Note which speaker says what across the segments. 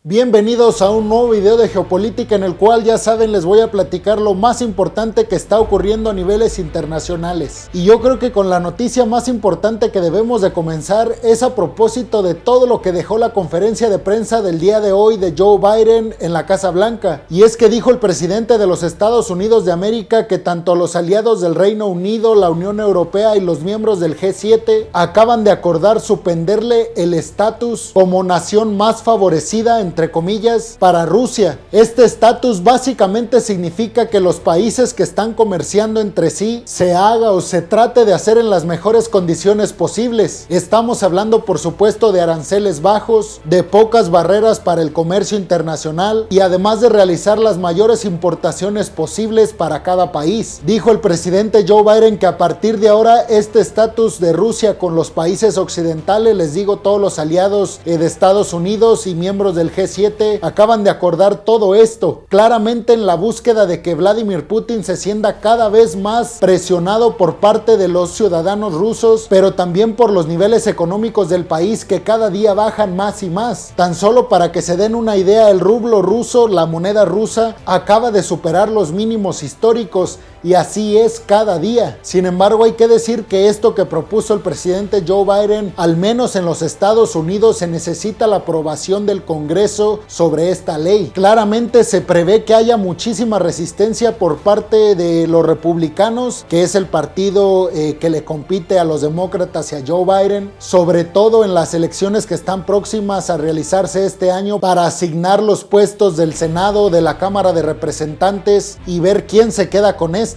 Speaker 1: Bienvenidos a un nuevo video de geopolítica en el cual, ya saben, les voy a platicar lo más importante que está ocurriendo a niveles internacionales. Y yo creo que con la noticia más importante que debemos de comenzar es a propósito de todo lo que dejó la conferencia de prensa del día de hoy de Joe Biden en la Casa Blanca. Y es que dijo el presidente de los Estados Unidos de América que tanto los aliados del Reino Unido, la Unión Europea y los miembros del G7 acaban de acordar suspenderle el estatus como nación más favorecida entre comillas para Rusia. Este estatus básicamente significa que los países que están comerciando entre sí se haga o se trate de hacer en las mejores condiciones posibles. Estamos hablando, por supuesto, de aranceles bajos, de pocas barreras para el comercio internacional y además de realizar las mayores importaciones posibles para cada país. Dijo el presidente Joe Biden que a partir de ahora este estatus de Rusia con los países occidentales, les digo todos los aliados de Estados Unidos y miembros del G7, acaban de acordar todo esto, claramente en la búsqueda de que Vladimir Putin se sienta cada vez más presionado por parte de los ciudadanos rusos, pero también por los niveles económicos del país que cada día bajan más y más. Tan solo para que se den una idea, el rublo ruso, la moneda rusa, acaba de superar los mínimos históricos. Y así es cada día. Sin embargo, hay que decir que esto que propuso el presidente Joe Biden, al menos en los Estados Unidos, se necesita la aprobación del Congreso sobre esta ley. Claramente se prevé que haya muchísima resistencia por parte de los republicanos, que es el partido que le compite a los demócratas y a Joe Biden, sobre todo en las elecciones que están próximas a realizarse este año para asignar los puestos del Senado, de la Cámara de Representantes y ver quién se queda con esto.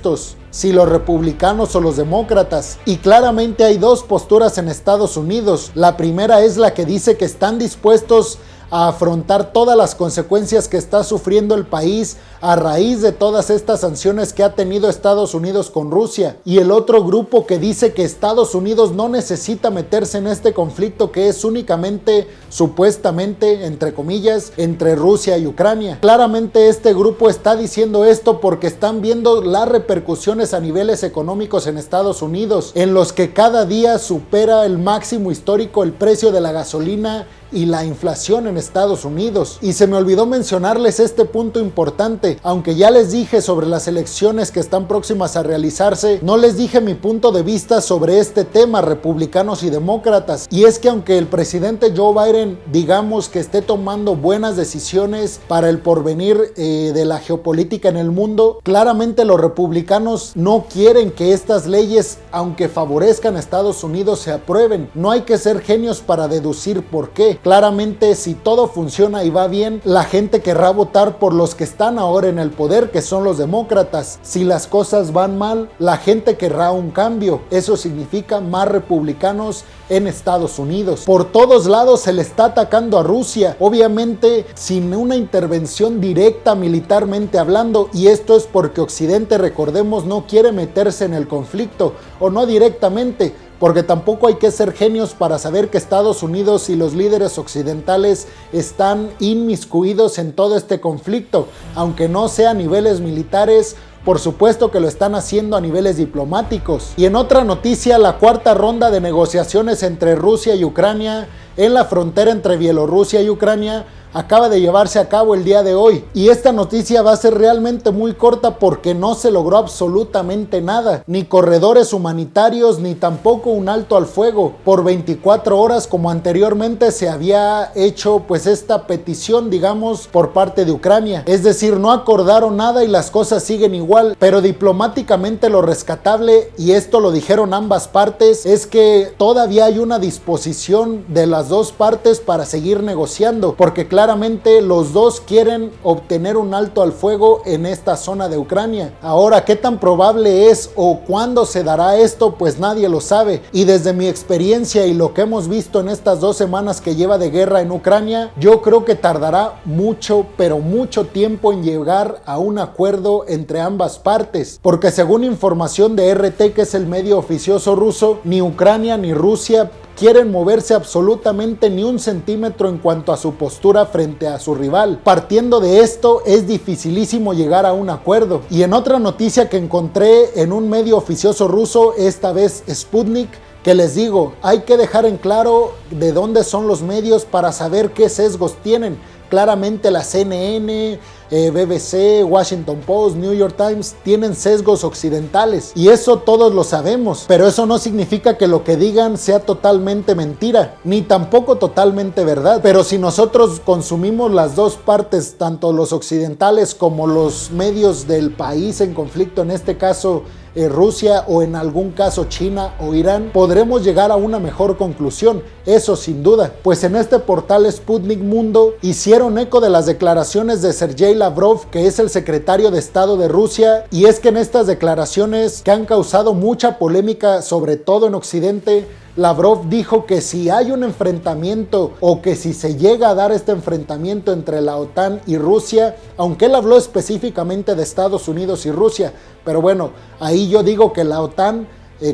Speaker 1: Si los republicanos o los demócratas. Y claramente hay dos posturas en Estados Unidos. La primera es la que dice que están dispuestos a afrontar todas las consecuencias que está sufriendo el país a raíz de todas estas sanciones que ha tenido Estados Unidos con Rusia, y el otro grupo que dice que Estados Unidos no necesita meterse en este conflicto que es únicamente, supuestamente, entre comillas, entre Rusia y Ucrania. Claramente este grupo está diciendo esto porque están viendo las repercusiones a niveles económicos en Estados Unidos, en los que cada día supera el máximo histórico el precio de la gasolina y la inflación en Estados Unidos. Y se me olvidó mencionarles este punto importante. Aunque ya les dije sobre las elecciones que están próximas a realizarse, no les dije mi punto de vista sobre este tema, republicanos y demócratas. Y es que aunque el presidente Joe Biden, digamos que esté tomando buenas decisiones para el porvenir de la geopolítica en el mundo, claramente los republicanos no quieren que estas leyes, aunque favorezcan a Estados Unidos, se aprueben. No hay que ser genios para deducir por qué. Claramente, si todo funciona y va bien, la gente querrá votar por los que están ahora en el poder, que son los demócratas. Si las cosas van mal, la gente querrá un cambio. Eso significa más republicanos en Estados Unidos. Por todos lados se le está atacando a Rusia, obviamente sin una intervención directa militarmente hablando, y esto es porque Occidente, recordemos, no quiere meterse en el conflicto, o no directamente, porque tampoco hay que ser genios para saber que Estados Unidos y los líderes occidentales están inmiscuidos en todo este conflicto, aunque no sea a niveles militares. Por supuesto que lo están haciendo a niveles diplomáticos. Y en otra noticia, la cuarta ronda de negociaciones entre Rusia y Ucrania en la frontera entre Bielorrusia y Ucrania acaba de llevarse a cabo el día de hoy. Y esta noticia va a ser realmente muy corta porque no se logró absolutamente nada. Ni corredores humanitarios, ni tampoco un alto al fuego por 24 horas como anteriormente se había hecho pues esta petición, digamos, por parte de Ucrania. Es decir, no acordaron nada y las cosas siguen igual. Pero diplomáticamente lo rescatable, y esto lo dijeron ambas partes, es que todavía hay una disposición de las dos partes para seguir negociando, porque claramente los dos quieren obtener un alto al fuego en esta zona de Ucrania. Ahora, ¿qué tan probable es o cuándo se dará esto? Pues nadie lo sabe. Y desde mi experiencia y lo que hemos visto en estas 2 semanas que lleva de guerra en Ucrania, yo creo que tardará mucho, pero mucho tiempo en llegar a un acuerdo entre ambas partes. Porque según información de RT, que es el medio oficioso ruso, ni Ucrania ni Rusia quieren moverse absolutamente ni un centímetro en cuanto a su postura frente a su rival. Partiendo de esto, es dificilísimo llegar a un acuerdo. Y en otra noticia que encontré en un medio oficioso ruso, esta vez Sputnik, que les digo, hay que dejar en claro de dónde son los medios para saber qué sesgos tienen. Claramente la CNN, BBC, Washington Post, New York Times tienen sesgos occidentales y eso todos lo sabemos, pero eso no significa que lo que digan sea totalmente mentira, ni tampoco totalmente verdad. Pero si nosotros consumimos las dos partes, tanto los occidentales como los medios del país en conflicto, en este caso Rusia o en algún caso China o Irán, podremos llegar a una mejor conclusión, eso sin duda. Pues en este portal Sputnik Mundo hicieron eco de las declaraciones de Sergei Lavrov, que es el secretario de Estado de Rusia, y es que en estas declaraciones que han causado mucha polémica, sobre todo en Occidente, Lavrov dijo que si hay un enfrentamiento o que si se llega a dar este enfrentamiento entre la OTAN y Rusia, aunque él habló específicamente de Estados Unidos y Rusia, pero bueno, ahí yo digo que la OTAN,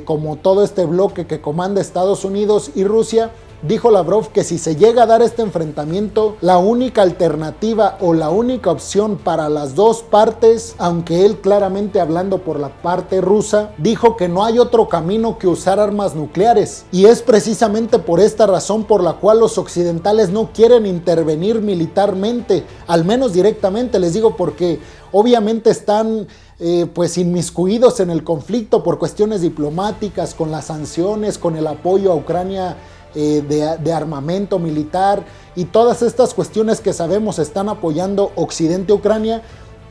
Speaker 1: como todo este bloque que comanda Estados Unidos y Rusia, dijo Lavrov que si se llega a dar este enfrentamiento, la única alternativa o la única opción para las dos partes, aunque él claramente hablando por la parte rusa, dijo que no hay otro camino que usar armas nucleares. Y es precisamente por esta razón por la cual los occidentales no quieren intervenir militarmente, al menos directamente, les digo, porque obviamente están pues inmiscuidos en el conflicto por cuestiones diplomáticas, con las sanciones, con el apoyo a Ucrania de armamento militar y todas estas cuestiones que sabemos están apoyando Occidente a Ucrania,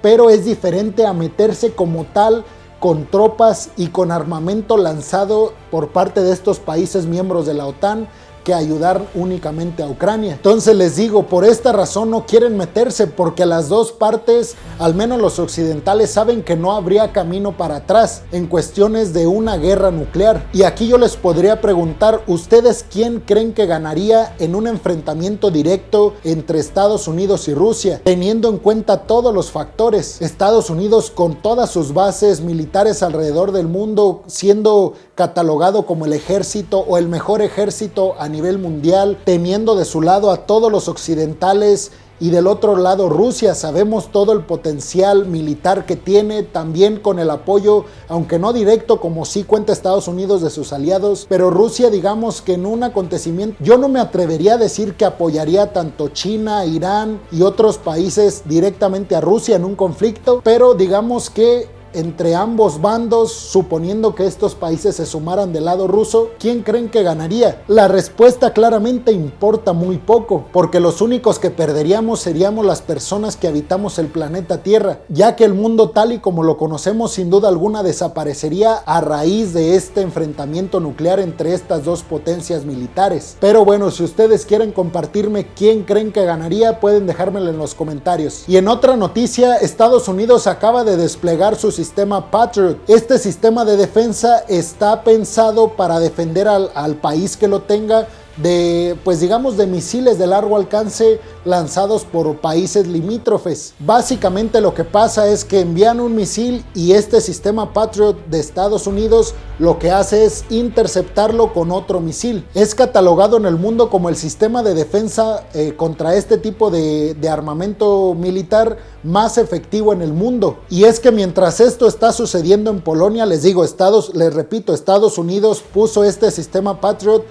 Speaker 1: pero es diferente a meterse como tal con tropas y con armamento lanzado por parte de estos países miembros de la OTAN que ayudar únicamente a Ucrania. Entonces les digo, por esta razón no quieren meterse, porque las dos partes, al menos los occidentales, saben que no habría camino para atrás en cuestiones de una guerra nuclear. Y aquí yo les podría preguntar, ¿ustedes quién creen que ganaría en un enfrentamiento directo entre Estados Unidos y Rusia? Teniendo en cuenta todos los factores, Estados Unidos con todas sus bases militares alrededor del mundo, siendo catalogado como el ejército o el mejor ejército a nivel mundial, teniendo de su lado a todos los occidentales, y del otro lado Rusia, sabemos todo el potencial militar que tiene, también con el apoyo, aunque no directo como sí cuenta Estados Unidos de sus aliados, pero Rusia, digamos que en un acontecimiento, yo no me atrevería a decir que apoyaría tanto China, Irán y otros países directamente a Rusia en un conflicto, pero digamos que entre ambos bandos, suponiendo que estos países se sumaran del lado ruso, ¿quién creen que ganaría? La respuesta claramente importa muy poco, porque los únicos que perderíamos seríamos las personas que habitamos el planeta Tierra, ya que el mundo tal y como lo conocemos sin duda alguna desaparecería a raíz de este enfrentamiento nuclear entre estas dos potencias militares. Pero bueno, si ustedes quieren compartirme quién creen que ganaría, pueden dejármelo en los comentarios. Y en otra noticia, Estados Unidos acaba de desplegar su sistema Patriot. Este sistema de defensa está pensado para defender al país que lo tenga de, pues digamos, de misiles de largo alcance lanzados por países limítrofes. Básicamente lo que pasa es que envían un misil y este sistema Patriot de Estados Unidos lo que hace es interceptarlo con otro misil. Es catalogado en el mundo como el sistema de defensa contra este tipo de armamento militar más efectivo en el mundo. Y es que mientras esto está sucediendo en Polonia, les digo, les repito, Estados Unidos puso este sistema Patriot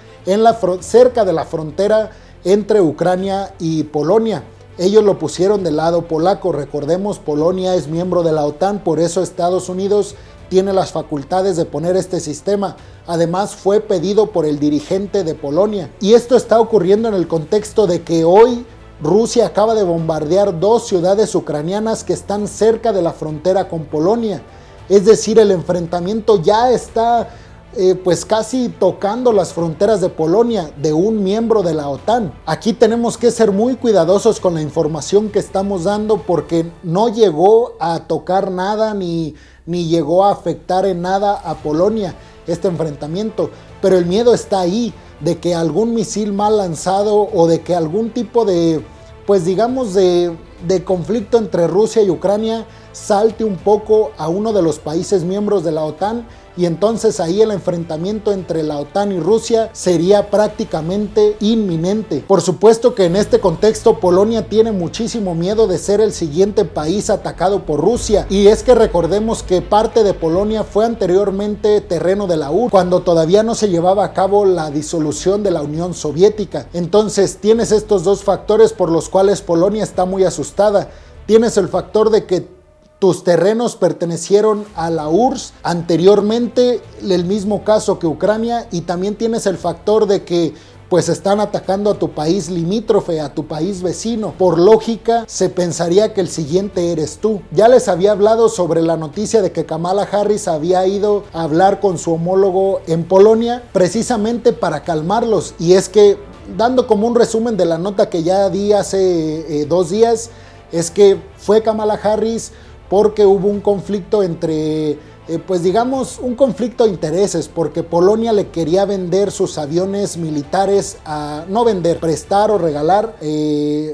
Speaker 1: cerca de la frontera entre Ucrania y Polonia. Ellos lo pusieron del lado polaco. Recordemos, Polonia es miembro de la OTAN, por eso Estados Unidos tiene las facultades de poner este sistema. Además, fue pedido por el dirigente de Polonia. Y esto está ocurriendo en el contexto de que hoy Rusia acaba de bombardear dos ciudades ucranianas que están cerca de la frontera con Polonia. Es decir, el enfrentamiento ya está pues casi tocando las fronteras de Polonia, de un miembro de la OTAN. Aquí tenemos que ser muy cuidadosos con la información que estamos dando, porque no llegó a tocar nada ni llegó a afectar en nada a Polonia este enfrentamiento, pero el miedo está ahí de que algún misil mal lanzado o de que algún tipo de, pues digamos, de de conflicto entre Rusia y Ucrania salte un poco a uno de los países miembros de la OTAN, y entonces ahí el enfrentamiento entre la OTAN y Rusia sería prácticamente inminente. Por supuesto que en este contexto Polonia tiene muchísimo miedo de ser el siguiente país atacado por Rusia, y es que recordemos que parte de Polonia fue anteriormente terreno de la URSS, cuando todavía no se llevaba a cabo la disolución de la Unión Soviética. Entonces tienes estos dos factores por los cuales Polonia está muy asustada. Tienes el factor de que tus terrenos pertenecieron a la URSS anteriormente, el mismo caso que Ucrania, y también tienes el factor de que pues están atacando a tu país limítrofe, a tu país vecino. Por lógica, se pensaría que el siguiente eres tú. Ya les había hablado sobre la noticia de que Kamala Harris había ido a hablar con su homólogo en Polonia, precisamente para calmarlos, y es que, dando como un resumen de la nota que ya di hace 2 días, es que fue Kamala Harris porque hubo un conflicto entre, pues digamos, un conflicto de intereses, porque Polonia le quería vender sus aviones militares, no vender, prestar o regalar,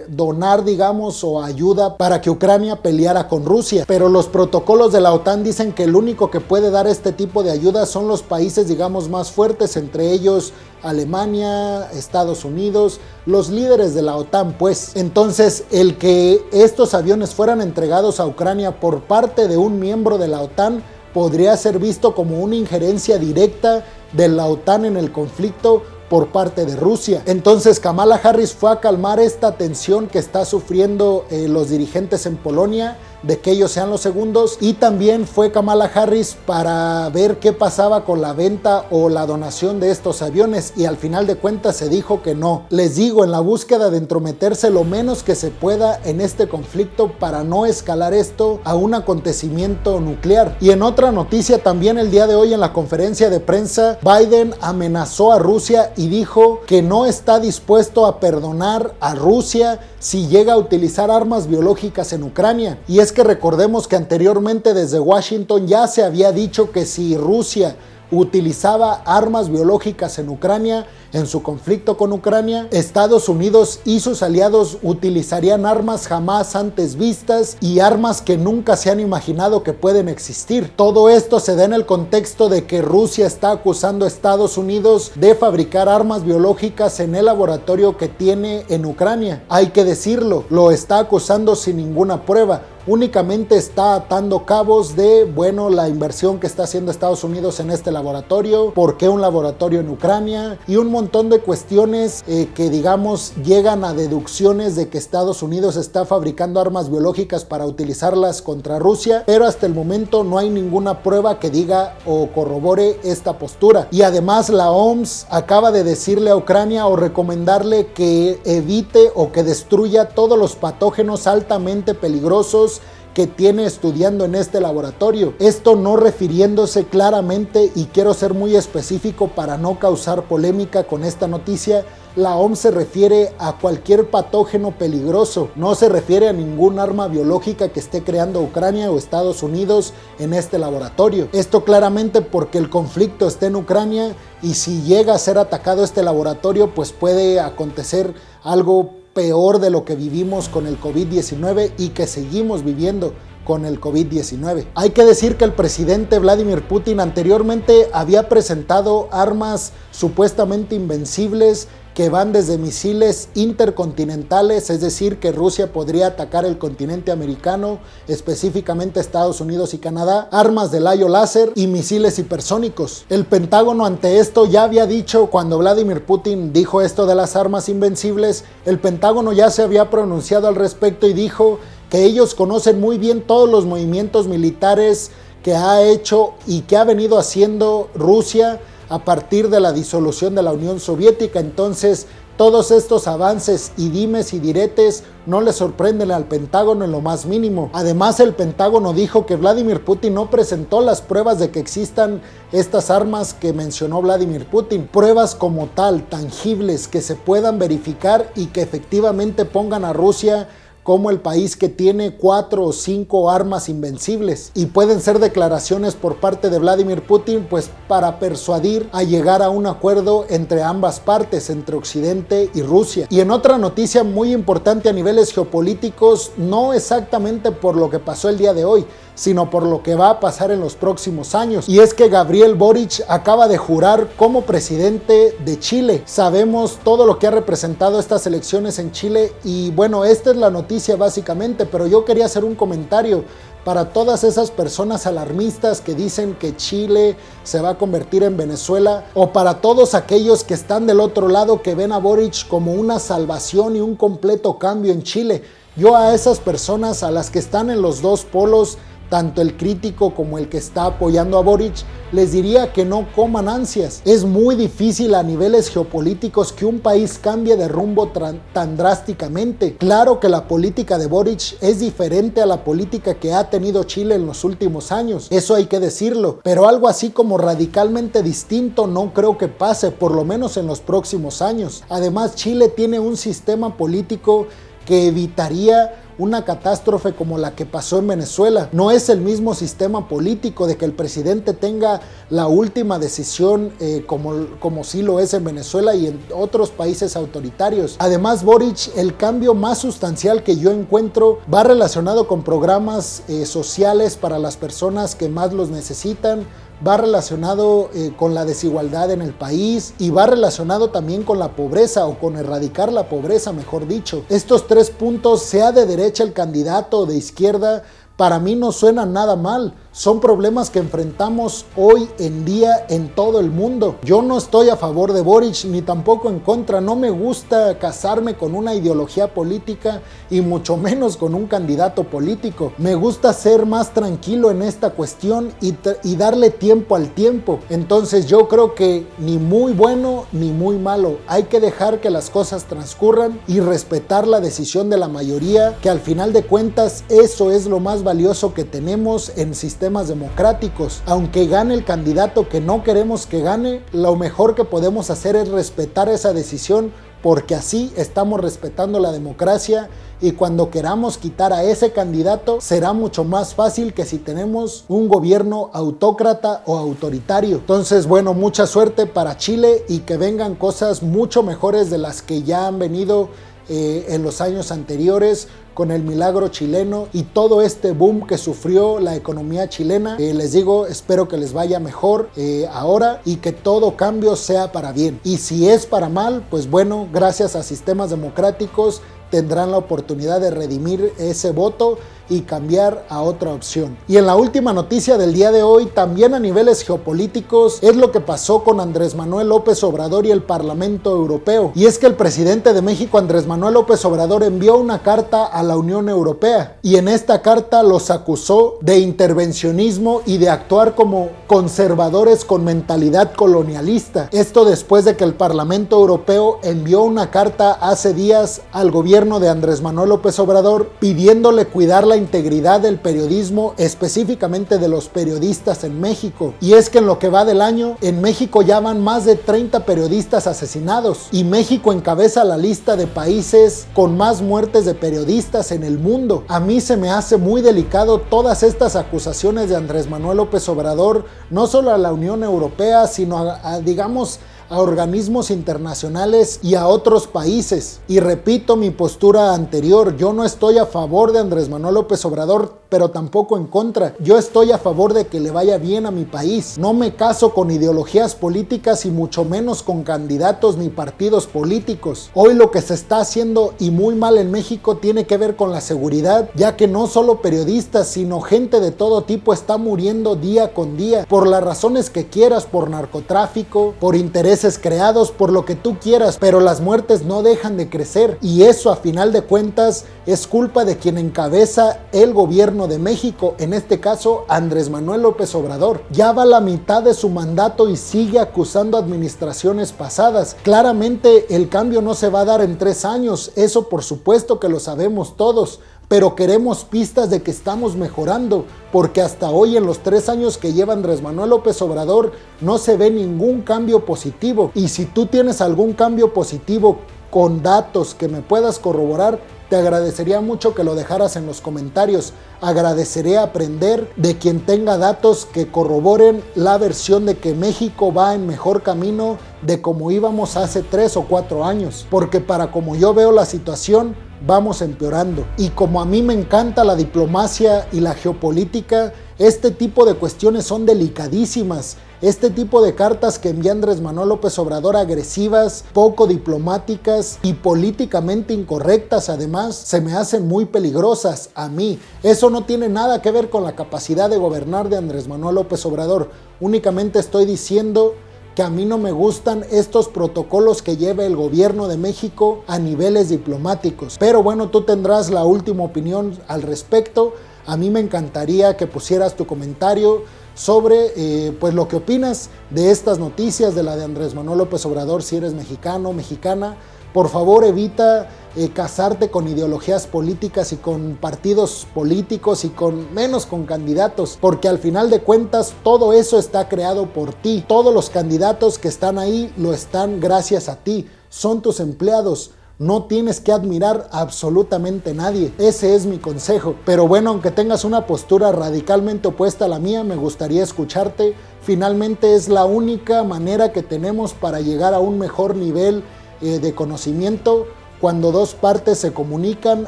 Speaker 1: donar, digamos, o ayuda para que Ucrania peleara con Rusia. Pero los protocolos de la OTAN dicen que el único que puede dar este tipo de ayuda son los países, digamos, más fuertes, entre ellos Alemania, Estados Unidos, los líderes de la OTAN, pues. Entonces, el que estos aviones fueran entregados a Ucrania por parte de un miembro de la OTAN podría ser visto como una injerencia directa de la OTAN en el conflicto por parte de Rusia. Entonces Kamala Harris fue a calmar esta tensión que está sufriendo los dirigentes en Polonia, de que ellos sean los segundos, y también fue Kamala Harris para ver qué pasaba con la venta o la donación de estos aviones, y al final de cuentas se dijo que no. Les digo, en la búsqueda de entrometerse lo menos que se pueda en este conflicto para no escalar esto a un acontecimiento nuclear. Y en otra noticia también, el día de hoy en la conferencia de prensa, Biden amenazó a Rusia y dijo que no está dispuesto a perdonar a Rusia si llega a utilizar armas biológicas en Ucrania. Y es que recordemos que anteriormente desde Washington ya se había dicho que si Rusia utilizaba armas biológicas en Ucrania, en su conflicto con Ucrania, Estados Unidos y sus aliados utilizarían armas jamás antes vistas y armas que nunca se han imaginado que pueden existir. Todo esto se da en el contexto de que Rusia está acusando a Estados Unidos de fabricar armas biológicas en el laboratorio que tiene en Ucrania. Hay que decirlo, lo está acusando sin ninguna prueba. Únicamente está atando cabos de, bueno, la inversión que está haciendo Estados Unidos en este laboratorio, por qué un laboratorio en Ucrania, y un montón de cuestiones que, digamos, llegan a deducciones de que Estados Unidos está fabricando armas biológicas para utilizarlas contra Rusia, pero hasta el momento no hay ninguna prueba que diga o corrobore esta postura. Y además la OMS acaba de decirle a Ucrania o recomendarle que evite o que destruya todos los patógenos altamente peligrosos que tiene estudiando en este laboratorio. Esto no refiriéndose claramente, y quiero ser muy específico para no causar polémica con esta noticia, la OMS se refiere a cualquier patógeno peligroso, no se refiere a ningún arma biológica que esté creando Ucrania o Estados Unidos en este laboratorio. Esto claramente porque el conflicto está en Ucrania, y si llega a ser atacado este laboratorio, pues puede acontecer algo peor de lo que vivimos con el COVID-19 y que seguimos viviendo con el COVID-19. Hay que decir que el presidente Vladimir Putin anteriormente había presentado armas supuestamente invencibles que van desde misiles intercontinentales, es decir, que Rusia podría atacar el continente americano, específicamente Estados Unidos y Canadá, armas de rayo láser y misiles hipersónicos. El Pentágono ante esto ya había dicho, cuando Vladimir Putin dijo esto de las armas invencibles, el Pentágono ya se había pronunciado al respecto y dijo que ellos conocen muy bien todos los movimientos militares que ha hecho y que ha venido haciendo Rusia a partir de la disolución de la Unión Soviética. Entonces, todos estos avances y dimes y diretes no le sorprenden al Pentágono en lo más mínimo. Además, el Pentágono dijo que Vladimir Putin no presentó las pruebas de que existan estas armas que mencionó Vladimir Putin. Pruebas como tal, tangibles, que se puedan verificar y que efectivamente pongan a Rusia como el país que tiene 4 o 5 armas invencibles, y pueden ser declaraciones por parte de Vladimir Putin pues para persuadir a llegar a un acuerdo entre ambas partes, entre Occidente y Rusia. Y en otra noticia muy importante a niveles geopolíticos, no exactamente por lo que pasó el día de hoy, sino por lo que va a pasar en los próximos años, y es que Gabriel Boric acaba de jurar como presidente de Chile. Sabemos todo lo que ha representado estas elecciones en Chile, y bueno, esta es la noticia básicamente, pero yo quería hacer un comentario para todas esas personas alarmistas que dicen que Chile se va a convertir en Venezuela, o para todos aquellos que están del otro lado que ven a Boric como una salvación y un completo cambio en Chile. Yo a esas personas, a las que están en los dos polos, tanto el crítico como el que está apoyando a Boric, les diría que no coman ansias. Es muy difícil a niveles geopolíticos que un país cambie de rumbo tan drásticamente. Claro que la política de Boric es diferente a la política que ha tenido Chile en los últimos años, eso hay que decirlo, pero algo así como radicalmente distinto no creo que pase, por lo menos en los próximos años. Además, Chile tiene un sistema político que evitaría una catástrofe como la que pasó en Venezuela. No es el mismo sistema político de que el presidente tenga la última decisión como sí lo es en Venezuela y en otros países autoritarios. Además, Boric, el cambio más sustancial que yo encuentro va relacionado con programas sociales para las personas que más los necesitan, va relacionado con la desigualdad en el país, y va relacionado también con la pobreza, o con erradicar la pobreza, mejor dicho. Estos 3 puntos, sea de derecha el candidato o de izquierda, para mí no suenan nada mal. Son problemas que enfrentamos hoy en día en todo el mundo. Yo no estoy a favor de Boric ni tampoco en contra. No me gusta casarme con una ideología política y mucho menos con un candidato político. Me gusta ser más tranquilo en esta cuestión y darle tiempo al tiempo. Entonces yo creo que ni muy bueno ni muy malo. Hay que dejar que las cosas transcurran y respetar la decisión de la mayoría, que al final de cuentas eso es lo más valioso que tenemos en sistemas democráticos. Aunque gane el candidato que no queremos que gane, lo mejor que podemos hacer es respetar esa decisión, porque así estamos respetando la democracia, y cuando queramos quitar a ese candidato será mucho más fácil que si tenemos un gobierno autócrata o autoritario. Entonces, bueno, mucha suerte para Chile y que vengan cosas mucho mejores de las que ya han venido en los años anteriores, con el milagro chileno y todo este boom que sufrió la economía chilena. Les digo, espero que les vaya mejor ahora, y que todo cambio sea para bien. Y si es para mal, pues bueno, gracias a sistemas democráticos tendrán la oportunidad de redimir ese voto y cambiar a otra opción. Y en la última noticia del día de hoy, también a niveles geopolíticos, es lo que pasó con Andrés Manuel López Obrador y el Parlamento Europeo. Y es que el presidente de México, Andrés Manuel López Obrador, envió una carta a la Unión Europea, y en esta carta los acusó de intervencionismo y de actuar como conservadores con mentalidad colonialista. Esto después de que el Parlamento Europeo envió una carta hace días al gobierno de Andrés Manuel López Obrador pidiéndole cuidar la integridad del periodismo, específicamente de los periodistas en México. Y es que en lo que va del año, en México ya van más de 30 periodistas asesinados, y México encabeza la lista de países con más muertes de periodistas en el mundo. A mí se me hace muy delicado todas estas acusaciones de Andrés Manuel López Obrador, no solo a la Unión Europea, sino digamos, a organismos internacionales y a otros países. Y repito mi postura anterior, yo no estoy a favor de Andrés Manuel López Obrador, pero tampoco en contra. Yo estoy a favor de que le vaya bien a mi país. No me caso con ideologías políticas y mucho menos con candidatos ni partidos políticos. Hoy lo que se está haciendo y muy mal en México tiene que ver con la seguridad, ya que no solo periodistas, sino gente de todo tipo está muriendo día con día, por las razones que quieras, por narcotráfico, por intereses creados, por lo que tú quieras, pero las muertes no dejan de crecer, y eso a final de cuentas es culpa de quien encabeza el gobierno de México, en este caso Andrés Manuel López Obrador. Ya va la mitad de su mandato y sigue acusando administraciones pasadas. Claramente el cambio no se va a dar en 3 años, eso por supuesto que lo sabemos todos, pero queremos pistas de que estamos mejorando, porque hasta hoy, en los 3 años que lleva Andrés Manuel López Obrador, no se ve ningún cambio positivo. Y si tú tienes algún cambio positivo con datos que me puedas corroborar, te agradecería mucho que lo dejaras en los comentarios. Agradecería aprender de quien tenga datos que corroboren la versión de que México va en mejor camino de como íbamos hace 3 o 4 años. Porque para como yo veo la situación, vamos empeorando. Y como a mí me encanta la diplomacia y la geopolítica, este tipo de cuestiones son delicadísimas. Este tipo de cartas que envía Andrés Manuel López Obrador, agresivas, poco diplomáticas y políticamente incorrectas además, se me hacen muy peligrosas a mí. Eso no tiene nada que ver con la capacidad de gobernar de Andrés Manuel López Obrador. Únicamente estoy diciendo que a mí no me gustan estos protocolos que lleva el gobierno de México a niveles diplomáticos. Pero bueno, tú tendrás la última opinión al respecto. A mí me encantaría que pusieras tu comentario sobre pues lo que opinas de estas noticias, de la de Andrés Manuel López Obrador. Si eres mexicano o mexicana, por favor evita casarte con ideologías políticas y con partidos políticos y menos con candidatos, porque al final de cuentas todo eso está creado por ti. Todos los candidatos que están ahí lo están gracias a ti, son tus empleados. No tienes que admirar a absolutamente nadie. Ese es mi consejo. Pero bueno, aunque tengas una postura radicalmente opuesta a la mía, me gustaría escucharte. Finalmente es la única manera que tenemos para llegar a un mejor nivel de conocimiento. Cuando dos partes se comunican,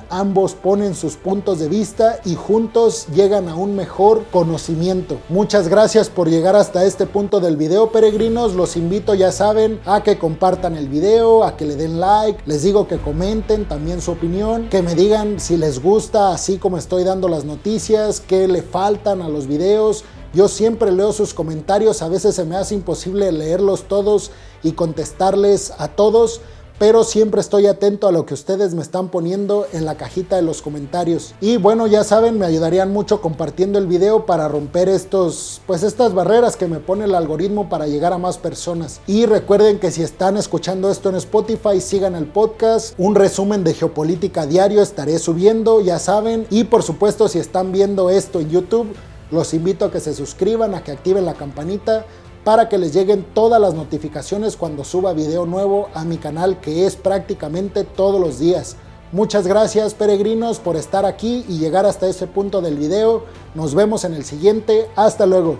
Speaker 1: ambos ponen sus puntos de vista y juntos llegan a un mejor conocimiento. Muchas gracias por llegar hasta este punto del video, peregrinos. Los invito, ya saben, a que compartan el video, a que le den like. Les digo que comenten también su opinión, que me digan si les gusta así como estoy dando las noticias, qué le faltan a los videos. Yo siempre leo sus comentarios, a veces se me hace imposible leerlos todos y contestarles a todos, pero siempre estoy atento a lo que ustedes me están poniendo en la cajita de los comentarios. Y bueno, ya saben, me ayudarían mucho compartiendo el video para romper estas barreras que me pone el algoritmo para llegar a más personas. Y recuerden que si están escuchando esto en Spotify, sigan el podcast. Un resumen de geopolítica diario estaré subiendo, ya saben. Y por supuesto, si están viendo esto en YouTube, los invito a que se suscriban, a que activen la campanita para que les lleguen todas las notificaciones cuando suba video nuevo a mi canal, que es prácticamente todos los días. Muchas gracias, peregrinos, por estar aquí y llegar hasta ese punto del video. Nos vemos en el siguiente. Hasta luego.